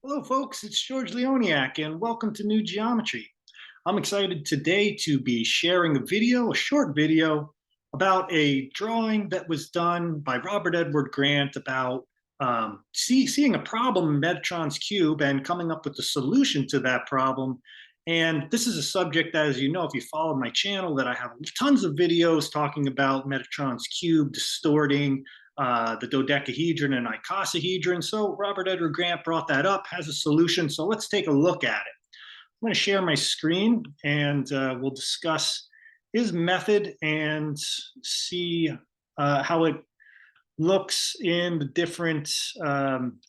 Hello, folks. It's George Leoniak, and welcome to New Geometry. I'm excited today to be sharing a short video, about a drawing that was done by Robert Edward Grant about seeing a problem in Metatron's cube and coming up with the solution to that problem. And this is a subject, as you know, if you follow my channel, that I have tons of videos talking about Metatron's cube distorting the dodecahedron and icosahedron. So Robert Edward Grant brought that up, has a solution. So let's take a look at it. I'm going to share my screen and we'll discuss his method and see how it looks in the different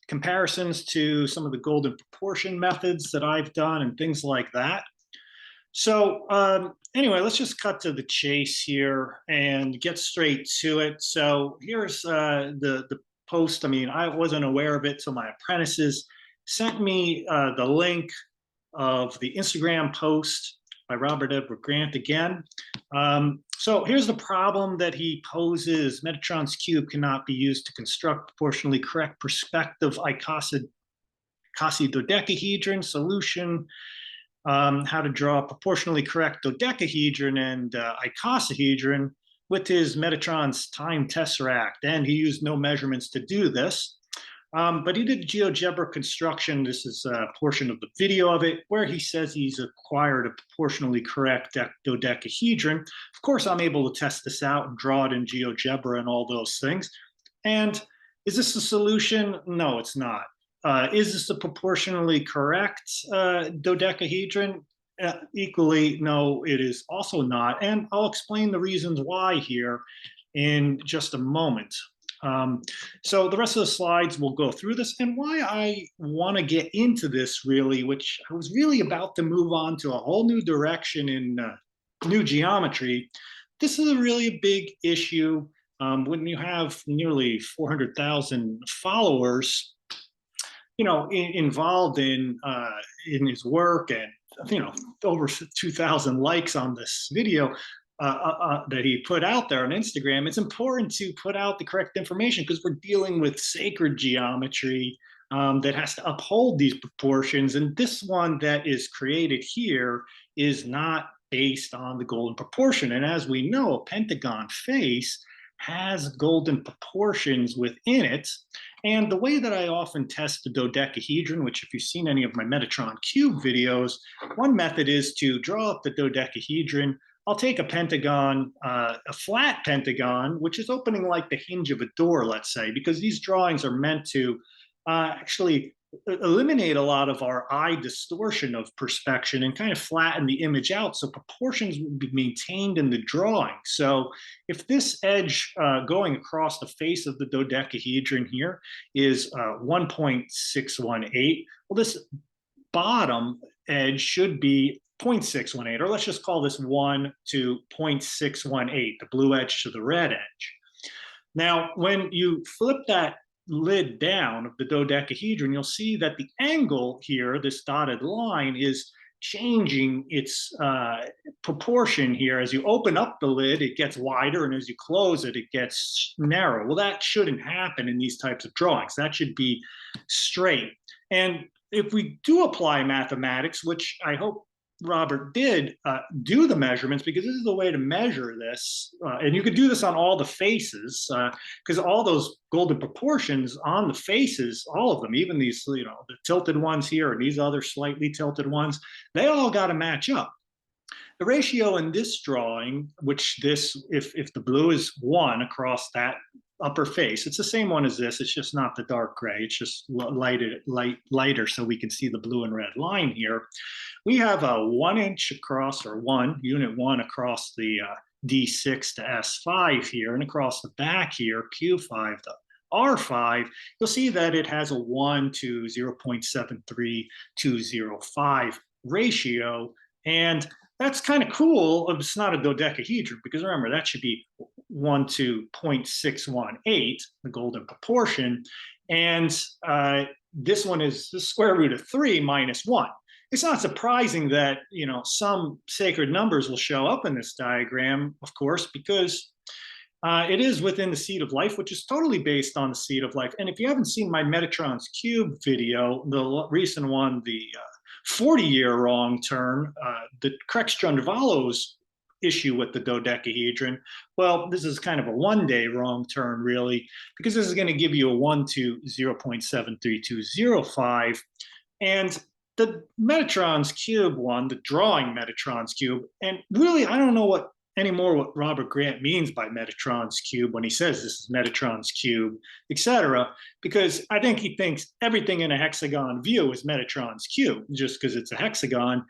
comparisons to some of the golden proportion methods that I've done and things like that. So anyway, let's just cut to the chase here and get straight to it. So here's the post. I mean, I wasn't aware of it, so my apprentices sent me the link of the Instagram post by Robert Edward Grant again. So here's the problem that he poses. Metatron's cube cannot be used to construct proportionally correct perspective icosahedron solution. How to draw a proportionally correct dodecahedron and icosahedron with his Metatron's time tesseract. And he used no measurements to do this. But he did GeoGebra construction. This is a portion of the video of it where he says he's acquired a proportionally correct dodecahedron. Of course, I'm able to test this out and draw it in GeoGebra and all those things. And is this a solution? No, it's not. Is this a proportionally correct dodecahedron? Equally, no, it is also not. And I'll explain the reasons why here in just a moment. So the rest of the slides will go through this, and why I want to get into this really, which I was really about to move on to a whole new direction in new geometry. This is a really big issue when you have nearly 400,000 followers, involved in his work, and over 2,000 likes on this video. That he put out there on Instagram. It's important to put out the correct information because we're dealing with sacred geometry that has to uphold these proportions. And this one that is created here is not based on the golden proportion. And as we know, a pentagon face has golden proportions within it. And the way that I often test the dodecahedron, which if you've seen any of my Metatron cube videos, one method is to draw up the dodecahedron. I'll take a pentagon, a flat pentagon, which is opening like the hinge of a door, let's say, because these drawings are meant to actually eliminate a lot of our eye distortion of perspection and kind of flatten the image out so proportions will be maintained in the drawing. So if this edge going across the face of the dodecahedron here is 1.618, well, this bottom edge should be 0.618, or let's just call this 1 to 0.618, the blue edge to the red edge. Now, when you flip that lid down of the dodecahedron, you'll see that the angle here, this dotted line, is changing its proportion here. As you open up the lid, it gets wider, and as you close it, it gets narrow. Well, that shouldn't happen in these types of drawings. That should be straight. And if we do apply mathematics, which I hope Robert did do the measurements, because this is the way to measure this. And you could do this on all the faces, because all those golden proportions on the faces, all of them, even these, the tilted ones here and these other slightly tilted ones, they all got to match up. The ratio in this drawing, which if the blue is 1 across that upper face, it's the same one as this. It's just not the dark gray. It's just lighter so we can see the blue and red line here. We have a 1 inch across, or unit 1 across the D6 to S5 here, and across the back here, Q5 to R5, you'll see that it has a 1 to 0.73205 ratio. And that's kind of cool. It's not a dodecahedron, because remember, that should be 1 to 0.618, the golden proportion. And this one is the square root of 3 minus 1. It's not surprising that, some sacred numbers will show up in this diagram, of course, because It is within the seed of life, which is totally based on the seed of life. And if you haven't seen my Metatron's Cube video, the recent one, the 40-year wrong turn, the Krex-Strundvallo's issue with the dodecahedron, well, this is kind of a one-day wrong turn, really, because this is going to give you a 1 to 0.73205. And the Metatron's Cube one, the drawing Metatron's Cube, and really, I don't know what anymore what Robert Grant means by Metatron's cube when he says this is Metatron's cube, etc. Because I think he thinks everything in a hexagon view is Metatron's cube, just because it's a hexagon.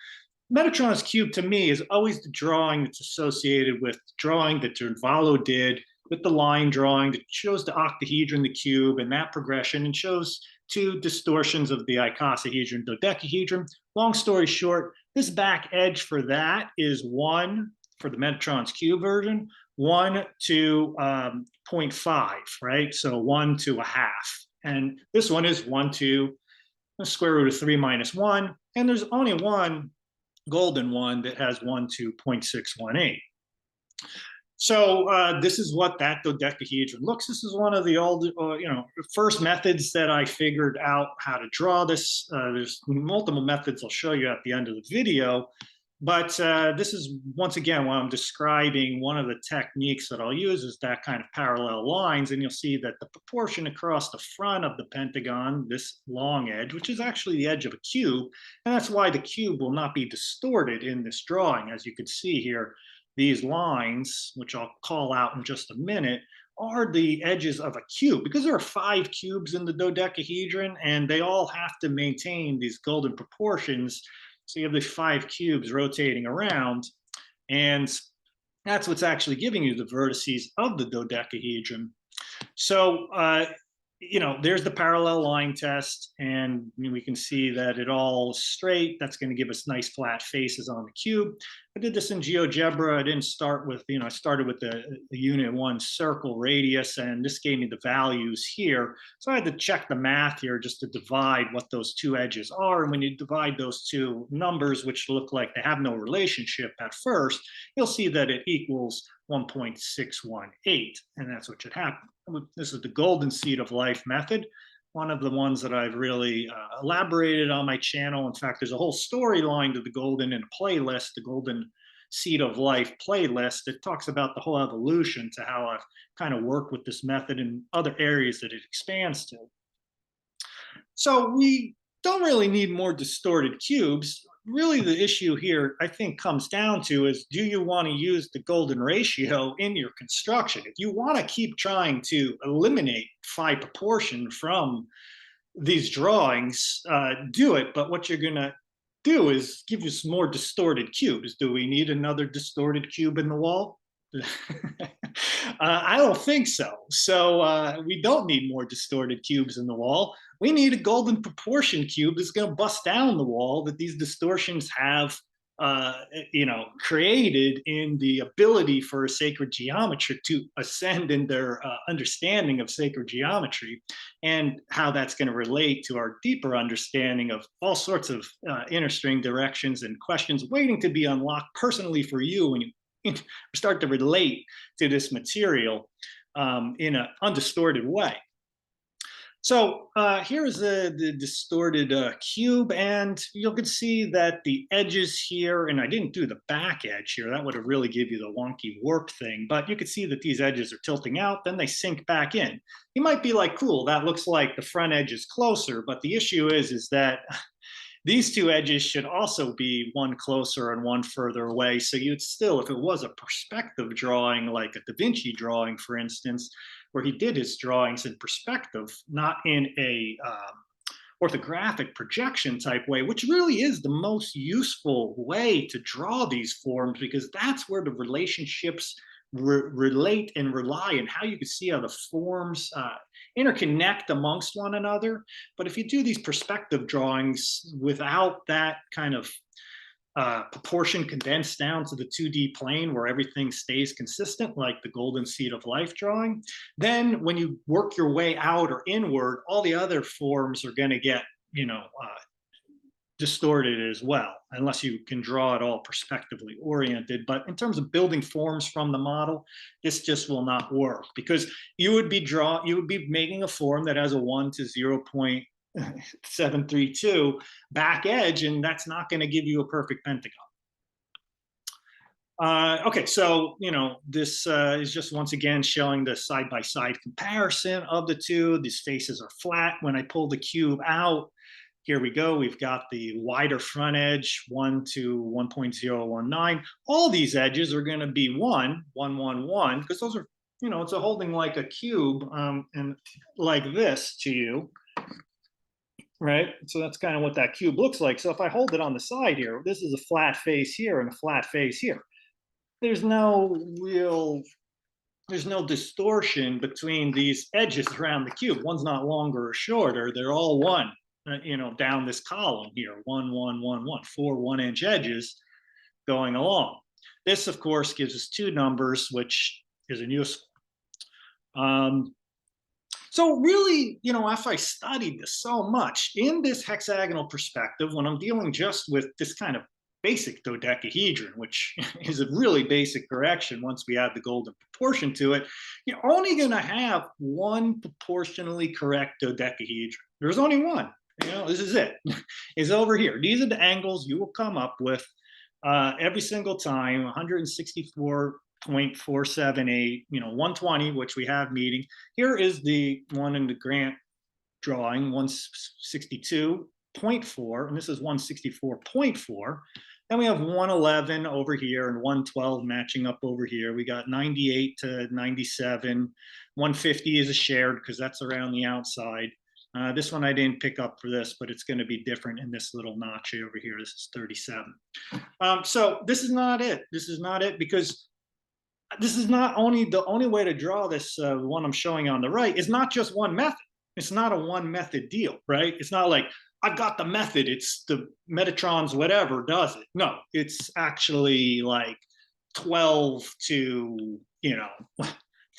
Metatron's cube to me is always the drawing that's associated with the drawing that Strundvallo did with the line drawing that shows the octahedron, the cube, and that progression, and shows two distortions of the icosahedron, dodecahedron. Long story short, this back edge for that is 1 for the Metatron's cube version, 1 to 0.5, right? So 1 to a half. And this one is 1 to the square root of 3 minus 1. And there's only one golden one that has 1 to 0.618. So this is what that dodecahedron looks. This is one of the old, first methods that I figured out how to draw this. There's multiple methods I'll show you at the end of the video. But this is, once again, when I'm describing one of the techniques that I'll use is that kind of parallel lines. And you'll see that the proportion across the front of the pentagon, this long edge, which is actually the edge of a cube, and that's why the cube will not be distorted in this drawing. As you can see here, these lines, which I'll call out in just a minute, are the edges of a cube, because there are 5 cubes in the dodecahedron, and they all have to maintain these golden proportions. So you have the 5 cubes rotating around, and that's what's actually giving you the vertices of the dodecahedron. So, there's the parallel line test, and we can see that it all is straight. That's going to give us nice flat faces on the cube. I did this in GeoGebra. I didn't start with, I started with the unit 1 circle radius, and this gave me the values here. So I had to check the math here just to divide what those 2 edges are. And when you divide those 2 numbers, which look like they have no relationship at first, you'll see that it equals 1.618, and that's what should happen. This is the golden seed of life method, one of the ones that I've really elaborated on my channel. In fact, there's a whole storyline to the golden in a playlist, the golden seed of life playlist. It talks about the whole evolution to how I've kind of worked with this method in other areas that it expands to. So we don't really need more distorted cubes. Really, the issue here, I think, comes down to is, do you want to use the golden ratio in your construction? If you want to keep trying to eliminate phi proportion from these drawings, do it. But what you're going to do is give you some more distorted cubes. Do we need another distorted cube in the wall? I don't think so. So we don't need more distorted cubes in the wall. We need a golden proportion cube that's going to bust down the wall that these distortions have, created in the ability for a sacred geometry to ascend in their understanding of sacred geometry, and how that's going to relate to our deeper understanding of all sorts of inner string directions and questions waiting to be unlocked personally for you when you start to relate to this material in an undistorted way. So here is the distorted cube, and you can see that the edges here, and I didn't do the back edge here, that would have really give you the wonky warp thing, but you can see that these edges are tilting out, then they sink back in. You might be like, cool, that looks like the front edge is closer, but the issue is that these 2 edges should also be one closer and one further away. So you'd still, if it was a perspective drawing, like a Da Vinci drawing, for instance, where he did his drawings in perspective, not in a orthographic projection type way, which really is the most useful way to draw these forms, because that's where the relationships relate and rely, and how you can see how the forms interconnect amongst one another. But if you do these perspective drawings without that kind of proportion condensed down to the 2D plane where everything stays consistent, like the golden seed of life drawing, then when you work your way out or inward, all the other forms are going to get, distorted as well, unless you can draw it all perspectively oriented. But in terms of building forms from the model, this just will not work, because you would be making a form that has a 1 to 0.732 back edge, and that's not going to give you a perfect pentagon. Okay, so this is just once again showing the side-by-side comparison of the two. These faces are flat. When I pull the cube out, here we go. We've got the wider front edge, 1 to 1.019. All these edges are going to be 1, 1, 1, 1, because those are, it's a holding like a cube and like this to you, right? So that's kind of what that cube looks like. So if I hold it on the side here, this is a flat face here and a flat face here. There's no distortion between these edges around the cube. One's not longer or shorter. They're all one. Down this column here, 1, 1, 1, 1, 4 1-inch edges going along. This, of course, gives us two numbers, which isn't useful. So really, if I studied this so much in this hexagonal perspective, when I'm dealing just with this kind of basic dodecahedron, which is a really basic correction once we add the golden proportion to it, you're only going to have one proportionally correct dodecahedron. There's only one. This is it. It's over here. These are the angles you will come up with every single time. 164.478, 120, which we have meeting. Here is the one in the grant drawing, 162.4, and this is 164.4. Then we have 111 over here and 112 matching up over here. We got 98 to 97. 150 is a shared because that's around the outside. This one I didn't pick up for this, but it's going to be different in this little notch over here. This is 37. So this is not it. This is not it, because this is not only the only way to draw this one I'm showing on the right is not just one method. It's not a one method deal, right? It's not like I've got the method. It's the Metatron's whatever does it. No, it's actually like 12 to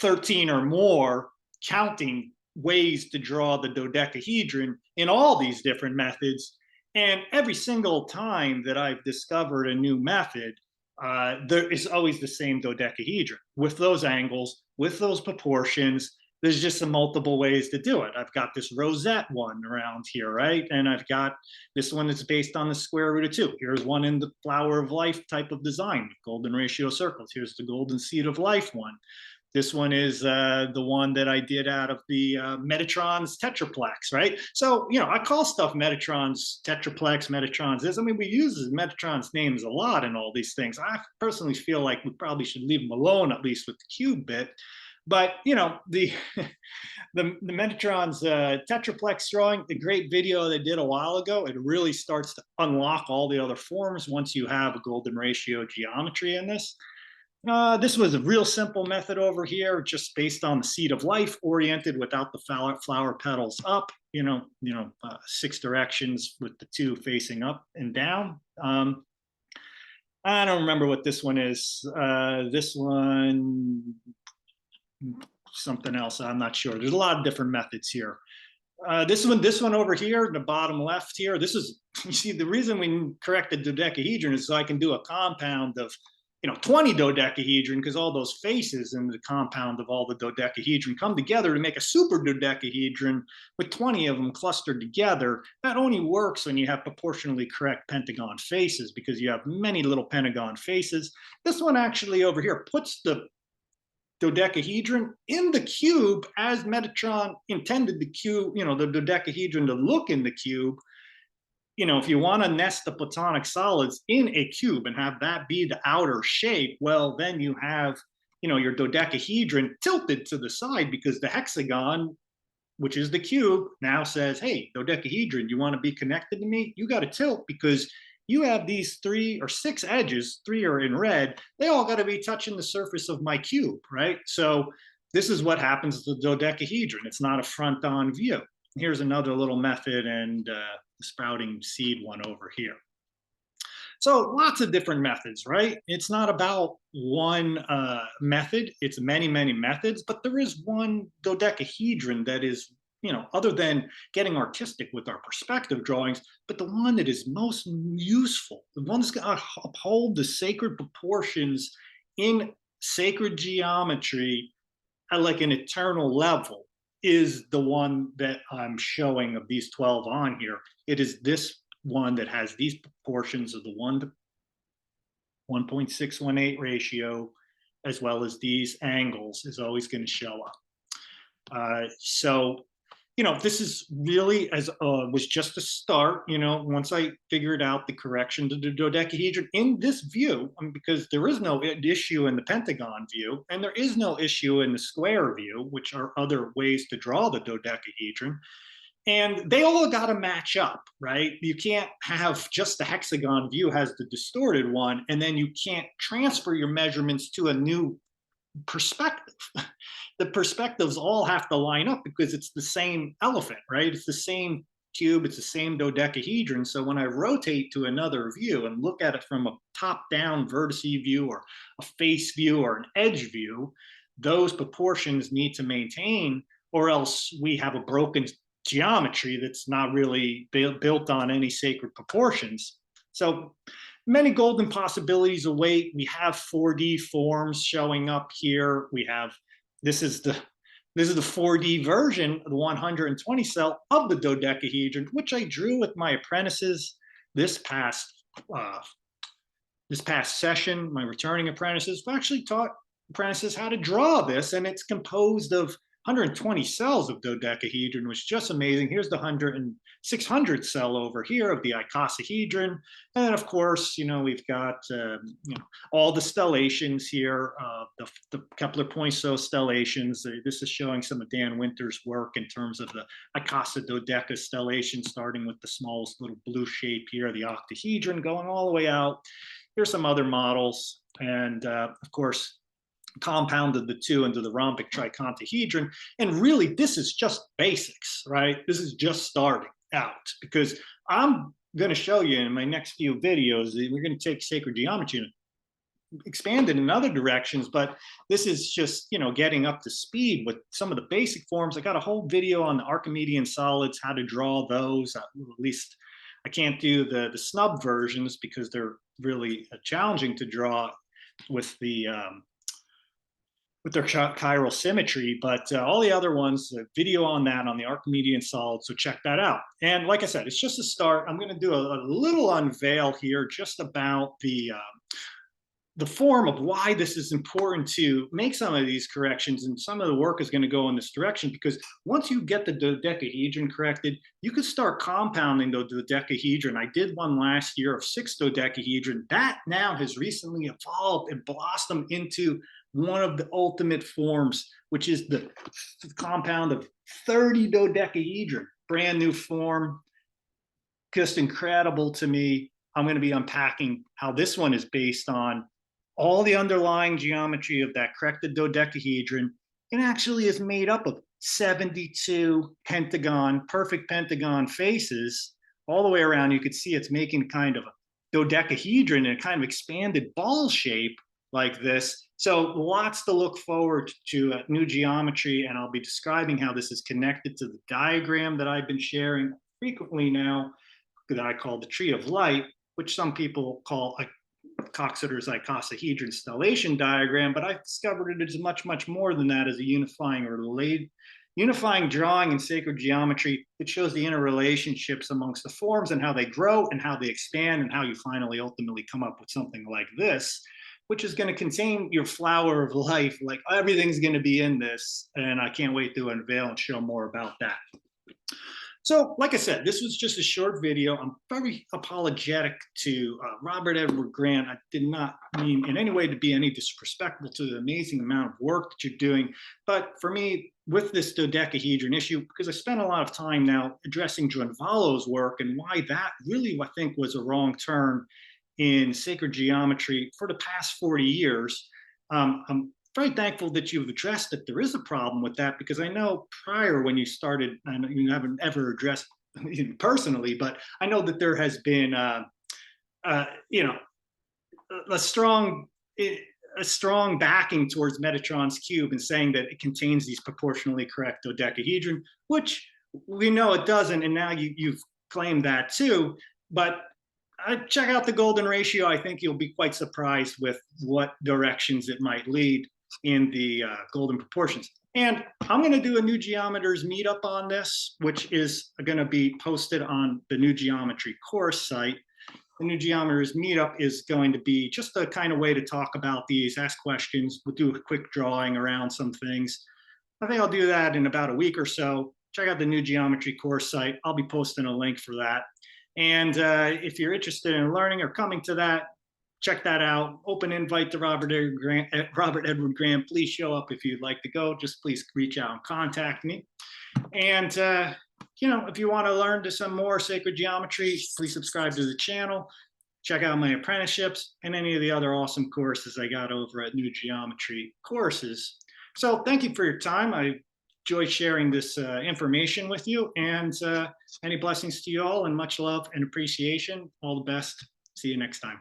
13 or more counting ways to draw the dodecahedron in all these different methods. And every single time that I've discovered a new method, there is always the same dodecahedron with those angles, with those proportions. There's just some multiple ways to do it. I've got this rosette one around here, right? And I've got this one that's based on the square root of 2. Here's one in the flower of life type of design, golden ratio circles. Here's the golden seed of life one. This one is the one that I did out of the Metatron's tetraplex, right? So, I call stuff Metatron's tetraplex, Metatron's this. I mean, we use Metatron's names a lot in all these things. I personally feel like we probably should leave them alone, at least with the cube bit. But, the Metatron's tetraplex drawing, the great video they did a while ago, it really starts to unlock all the other forms once you have a golden ratio geometry in this. This was a real simple method over here, just based on the seed of life, oriented without the flower petals up, 6 directions with the 2 facing up and down. I don't remember what this one is. This one, something else, I'm not sure. There's a lot of different methods here. This one over here, the bottom left here, this is, you see, the reason we correct the dodecahedron is so I can do a compound of 20 dodecahedron, because all those faces in the compound of all the dodecahedron come together to make a super dodecahedron with 20 of them clustered together. That only works when you have proportionally correct pentagon faces, because you have many little pentagon faces. This one actually over here puts the dodecahedron in the cube as Metatron intended the cube, the dodecahedron to look in the cube. If you want to nest the platonic solids in a cube and have that be the outer shape, well, then you have, your dodecahedron tilted to the side, because the hexagon, which is the cube, now says, hey, dodecahedron, you want to be connected to me? You got to tilt, because you have these 3 or 6 edges, 3 are in red, they all got to be touching the surface of my cube, right? So this is what happens to the dodecahedron. It's not a front-on view. Here's another little method, and the sprouting seed one over here. So lots of different methods, right? It's not about one method. It's many, many methods, but there is one dodecahedron that is other than getting artistic with our perspective drawings, but the one that is most useful, the one that's going to uphold the sacred proportions in sacred geometry at like an eternal level, is the one that I'm showing of these 12 on here. It is this one that has these proportions of the 1 to 1.618 ratio, as well as these angles, is always going to show up. So, this is really, as was just a start, once I figured out the correction to the dodecahedron in this view, because there is no issue in the pentagon view, and there is no issue in the square view, which are other ways to draw the dodecahedron. And they all got to match up, right? You can't have just the hexagon view has the distorted one, and then you can't transfer your measurements to a new perspective. The perspectives all have to line up because it's the same elephant, right? It's the same cube, it's the same dodecahedron. So when I rotate to another view and look at it from a top-down vertex view or a face view or an edge view, those proportions need to maintain, or else we have a broken geometry that's not really built on any sacred proportions. So many golden possibilities await. We have 4D forms showing up here. We have, this is the 4D version of the 120 cell of the dodecahedron, which I drew with my apprentices this past session. My returning apprentices, I've actually taught apprentices how to draw this, and it's composed of 120 cells of dodecahedron, which is just amazing. Here's the 600 cell over here of the icosahedron. And of course, we've got, all the stellations here, the Kepler-Poinsot stellations. This is showing some of Dan Winter's work in terms of the icosadodeca stellation, starting with the smallest little blue shape here, the octahedron, going all the way out. Here's some other models. And of course, compounded the two into the rhombic tricontahedron. And really, this is just basics, right? This is just starting out, because I'm going to show you in my next few videos that we're going to take sacred geometry and expand it in other directions. But this is just, getting up to speed with some of the basic forms. I got a whole video on the Archimedean solids, how to draw those. At least I can't do the snub versions because they're really challenging to draw with their chiral symmetry, but all the other ones, a video on that on the Archimedean solids, so check that out. And like I said, it's just a start. I'm going to do a little unveil here just about the form of why this is important to make some of these corrections, and some of the work is going to go in this direction, because once you get the dodecahedron corrected, you can start compounding the dodecahedron. I did one last year of 6 dodecahedron. That now has recently evolved and blossomed into one of the ultimate forms, which is the compound of 30 dodecahedron, brand new form, just incredible to me. I'm going to be unpacking how this one is based on all the underlying geometry of that corrected dodecahedron. It actually is made up of 72 perfect pentagon faces all the way around. You could see it's making kind of a dodecahedron in a kind of expanded ball shape like this. So lots to look forward to new geometry, and I'll be describing how this is connected to the diagram that I've been sharing frequently now, that I call the tree of light, which some people call a Coxeter's icosahedron stellation diagram, but I've discovered it is much, much more than that, as a unifying drawing in sacred geometry. It shows the interrelationships amongst the forms and how they grow and how they expand, and how you finally ultimately come up with something like this, which is going to contain your flower of life. Like, everything's going to be in this, and I can't wait to unveil and show more about that. So, like I said, this was just a short video. I'm very apologetic to Robert Edward Grant. I did not mean in any way to be any disrespectful to the amazing amount of work that you're doing. But for me, with this dodecahedron issue, because I spent a lot of time now addressing Gianvallo's work and why that really, I think, was a wrong turn in sacred geometry for the past 40 years. I'm very thankful that you've addressed that there is a problem with that, because I know prior, when you started, and you haven't ever addressed personally, but I know that there has been, a strong a strong backing towards Metatron's cube and saying that it contains these proportionally correct dodecahedron, which we know it doesn't, and now you've claimed that too. But check out the golden ratio. I think you'll be quite surprised with what directions it might lead in the golden proportions. And I'm going to do a new geometers meetup on this, which is going to be posted on the New Geometry course site. The New Geometers meetup is going to be just a kind of way to talk about these, ask questions. We'll do a quick drawing around some things. I think I'll do that in about a week or so. Check out the New Geometry course site. I'll be posting a link for that. And if you're interested in learning or coming to that, check that out. Open invite to Robert Edward Graham. Please show up if you'd like to go. Just please reach out and contact me. And if you want to learn to some more sacred geometry, please subscribe to the channel. Check out my apprenticeships and any of the other awesome courses I got over at New Geometry Courses. So thank you for your time. I enjoy sharing this information with you, and any blessings to you all, and much love and appreciation. All the best. See you next time.